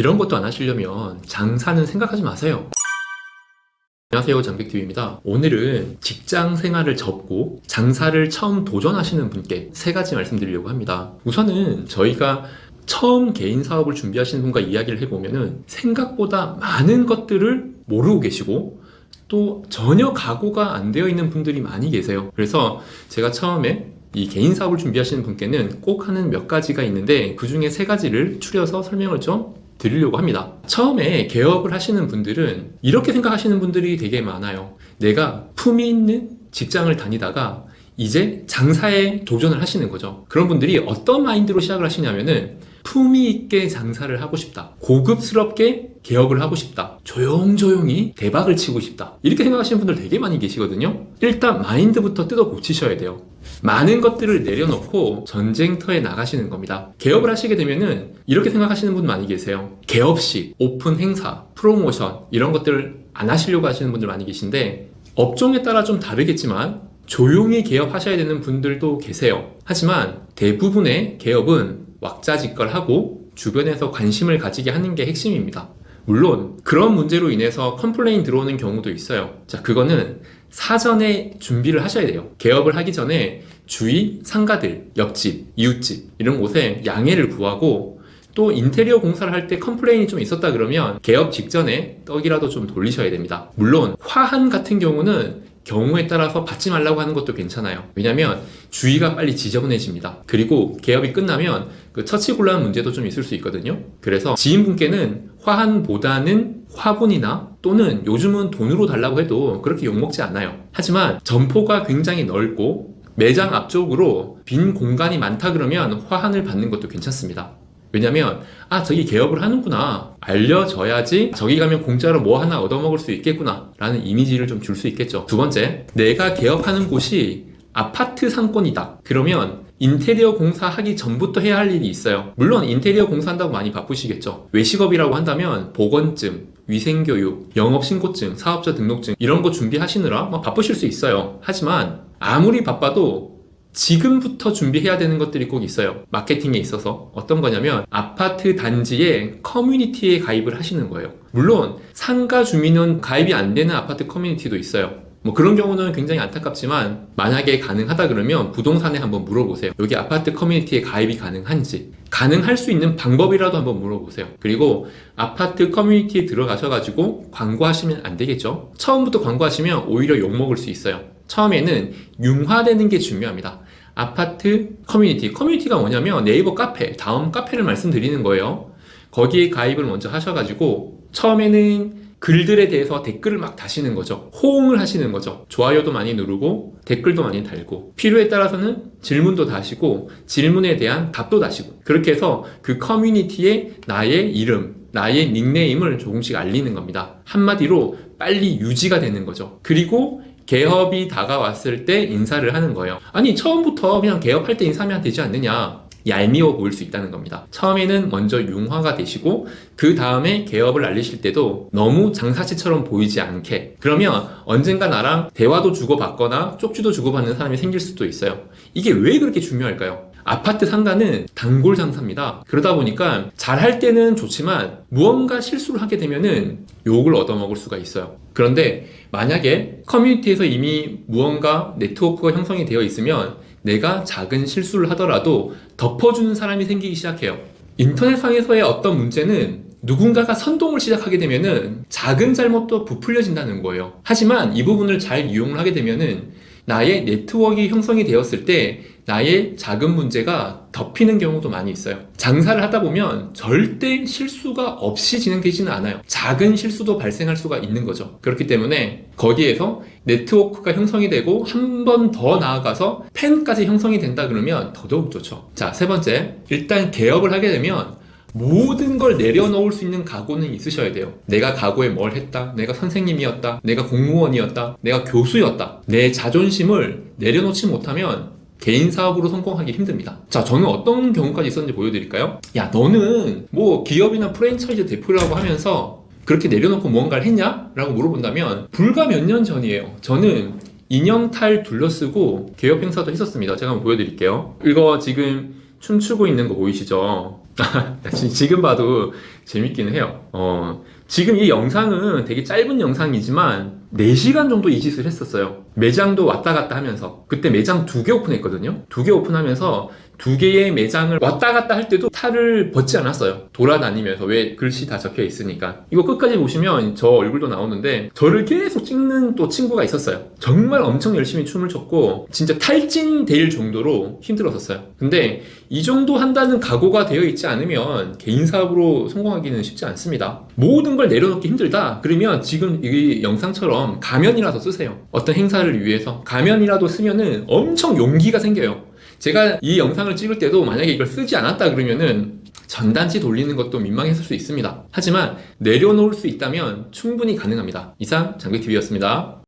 이런 것도 안 하시려면 장사는 생각하지 마세요. 안녕하세요, 장백TV입니다. 오늘은 직장 생활을 접고 장사를 처음 도전하시는 분께 세 가지 말씀드리려고 합니다. 우선은 저희가 처음 개인 사업을 준비하시는 분과 이야기를 해보면은 생각보다 많은 것들을 모르고 계시고 또 전혀 각오가 안 되어 있는 분들이 많이 계세요. 그래서 제가 처음에 이 개인 사업을 준비하시는 분께는 꼭 하는 몇 가지가 있는데 그 중에 세 가지를 추려서 설명을 좀 드리려고 합니다. 처음에 개업을 하시는 분들은 이렇게 생각하시는 분들이 되게 많아요. 내가 품위 있는 직장을 다니다가 이제 장사에 도전을 하시는 거죠. 그런 분들이 어떤 마인드로 시작을 하시냐면은 품위 있게 장사를 하고 싶다. 고급스럽게 개업을 하고 싶다. 조용조용히 대박을 치고 싶다. 이렇게 생각하시는 분들 되게 많이 계시거든요. 일단 마인드부터 뜯어 고치셔야 돼요. 많은 것들을 내려놓고 전쟁터에 나가시는 겁니다. 개업을 하시게 되면은 이렇게 생각하시는 분 많이 계세요. 개업식, 오픈 행사, 프로모션 이런 것들을 안 하시려고 하시는 분들 많이 계신데 업종에 따라 좀 다르겠지만 조용히 개업하셔야 되는 분들도 계세요. 하지만 대부분의 개업은 왁자지껄하고 주변에서 관심을 가지게 하는 게 핵심입니다. 물론 그런 문제로 인해서 컴플레인 들어오는 경우도 있어요. 자, 그거는 사전에 준비를 하셔야 돼요. 개업을 하기 전에 주위 상가들, 옆집, 이웃집 이런 곳에 양해를 구하고 또 인테리어 공사를 할 때 컴플레인이 좀 있었다 그러면 개업 직전에 떡이라도 좀 돌리셔야 됩니다. 물론 화한 같은 경우는 경우에 따라서 받지 말라고 하는 것도 괜찮아요. 왜냐면 주위가 빨리 지저분해집니다. 그리고 개업이 끝나면 그 처치곤란 문제도 좀 있을 수 있거든요. 그래서 지인분께는 화환보다는 화분이나 또는 요즘은 돈으로 달라고 해도 그렇게 욕먹지 않아요. 하지만 점포가 굉장히 넓고 매장 앞쪽으로 빈 공간이 많다 그러면 화환을 받는 것도 괜찮습니다. 왜냐면 저기 개업을 하는구나, 알려져야지 저기 가면 공짜로 뭐 하나 얻어먹을 수 있겠구나 라는 이미지를 좀 줄 수 있겠죠. 두 번째, 내가 개업하는 곳이 아파트 상권이다. 그러면 인테리어 공사하기 전부터 해야 할 일이 있어요. 물론 인테리어 공사한다고 많이 바쁘시겠죠. 외식업이라고 한다면 보건증, 위생교육, 영업신고증, 사업자 등록증 이런 거 준비하시느라 바쁘실 수 있어요. 하지만 아무리 바빠도 지금부터 준비해야 되는 것들이 꼭 있어요. 마케팅에 있어서 어떤 거냐면 아파트 단지의 커뮤니티에 가입을 하시는 거예요. 물론 상가 주민은 가입이 안 되는 아파트 커뮤니티도 있어요. 그런 경우는 굉장히 안타깝지만 만약에 가능하다 그러면 부동산에 한번 물어보세요. 여기 아파트 커뮤니티에 가입이 가능한지, 가능할 수 있는 방법이라도 한번 물어보세요. 그리고 아파트 커뮤니티에 들어가셔가지고 광고하시면 안 되겠죠. 처음부터 광고하시면 오히려 욕먹을 수 있어요. 처음에는 융화되는 게 중요합니다. 아파트 커뮤니티가 뭐냐면 네이버 카페, 다음 카페를 말씀드리는 거예요. 거기에 가입을 먼저 하셔가지고 처음에는 글들에 대해서 댓글을 막 다시는 거죠. 호응을 하시는 거죠. 좋아요도 많이 누르고 댓글도 많이 달고 필요에 따라서는 질문도 다시고 질문에 대한 답도 다시고 그렇게 해서 그 커뮤니티에 나의 이름, 나의 닉네임을 조금씩 알리는 겁니다. 한마디로 빨리 유지가 되는 거죠. 그리고 개업이 다가왔을 때 인사를 하는 거예요. 아니 처음부터 그냥 개업할 때 인사하면 되지 않느냐, 얄미워 보일 수 있다는 겁니다. 처음에는 먼저 융화가 되시고 그 다음에 개업을 알리실 때도 너무 장사치처럼 보이지 않게, 그러면 언젠가 나랑 대화도 주고받거나 쪽지도 주고받는 사람이 생길 수도 있어요. 이게 왜 그렇게 중요할까요? 아파트 상가는 단골 장사입니다. 그러다 보니까 잘할 때는 좋지만 무언가 실수를 하게 되면은 욕을 얻어먹을 수가 있어요. 그런데 만약에 커뮤니티에서 이미 무언가 네트워크가 형성이 되어 있으면 내가 작은 실수를 하더라도 덮어주는 사람이 생기기 시작해요. 인터넷상에서의 어떤 문제는 누군가가 선동을 시작하게 되면은 작은 잘못도 부풀려진다는 거예요. 하지만 이 부분을 잘 이용을 하게 되면은 나의 네트워크가 형성이 되었을 때 나의 작은 문제가 덮이는 경우도 많이 있어요. 장사를 하다 보면 절대 실수가 없이 진행되지는 않아요. 작은 실수도 발생할 수가 있는 거죠. 그렇기 때문에 거기에서 네트워크가 형성이 되고 한 번 더 나아가서 팬까지 형성이 된다 그러면 더더욱 좋죠. 자, 세 번째, 일단 개업을 하게 되면 모든 걸 내려놓을 수 있는 각오는 있으셔야 돼요. 내가 과거에 뭘 했다, 내가 선생님이었다, 내가 공무원이었다, 내가 교수였다, 내 자존심을 내려놓지 못하면 개인 사업으로 성공하기 힘듭니다. 자, 저는 어떤 경우까지 있었는지 보여드릴까요? 야, 너는 뭐 기업이나 프랜차이즈 대표라고 하면서 그렇게 내려놓고 무언가를 했냐? 라고 물어본다면 불과 몇 년 전이에요. 저는 인형탈 둘러쓰고 개업 행사도 했었습니다. 제가 한번 보여드릴게요. 이거 지금 춤추고 있는 거 보이시죠? 지금 봐도 재밌기는 해요. 지금 이 영상은 되게 짧은 영상이지만 4시간 정도 이 짓을 했었어요. 매장도 왔다 갔다 하면서. 그때 매장 2개 오픈했거든요. 2개 오픈하면서 2개의 매장을 왔다 갔다 할 때도 탈을 벗지 않았어요. 돌아다니면서. 왜? 글씨 다 적혀 있으니까. 이거 끝까지 보시면 저 얼굴도 나오는데 저를 계속 찍는 또 친구가 있었어요. 정말 엄청 열심히 춤을 췄고 진짜 탈진될 정도로 힘들었었어요. 근데 이 정도 한다는 각오가 되어 있지 않으면 개인 사업으로 성공하기는 쉽지 않습니다. 모든 걸 내려놓기 힘들다? 그러면 지금 이 영상처럼 가면이라도 쓰세요. 어떤 행사를 위해서 가면이라도 쓰면은 엄청 용기가 생겨요. 제가 이 영상을 찍을 때도 만약에 이걸 쓰지 않았다 그러면은 전단지 돌리는 것도 민망했을 수 있습니다. 하지만 내려놓을 수 있다면 충분히 가능합니다. 이상 장백TV였습니다.